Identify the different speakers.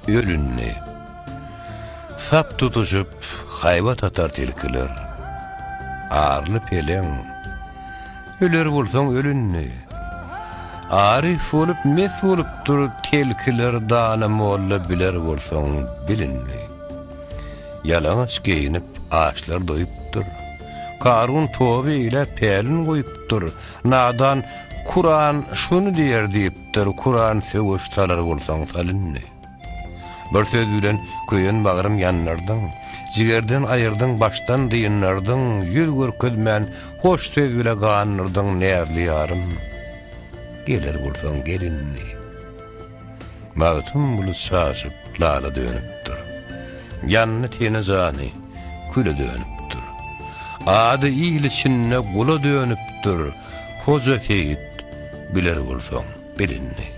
Speaker 1: ölünni. Sap tutuşup hayvat atar tilkiler. Arlı peleň. Öler bolsaň ölünni. Arif olup mes bolupdyr tilkiler dana molla biler bolsaň bilinni. Yalaňaç geyinip ağaçlar doyupdyr. Karun tobi ile pelin goyupdyr. Nadan Kur'an şunu diýer diýipdir. Kur'an söwüştalar bolsaň salynny. Bir söz bilen köýen bagrym ýanlardyň. Jigerden aýyrdyň, baştan diýinlerdiň. Ýüz görkezmän hoş söz bile ganyrdyň näzli ýarym. Gelir bolsaň gelinni. Mawtym bulut şaşyp lala dönüpdir. Ýanny tene zany küle dönüpdir. Ady ýyly çinne gula dönüpdir. Hoja Seyit biler bolsaň bilinni.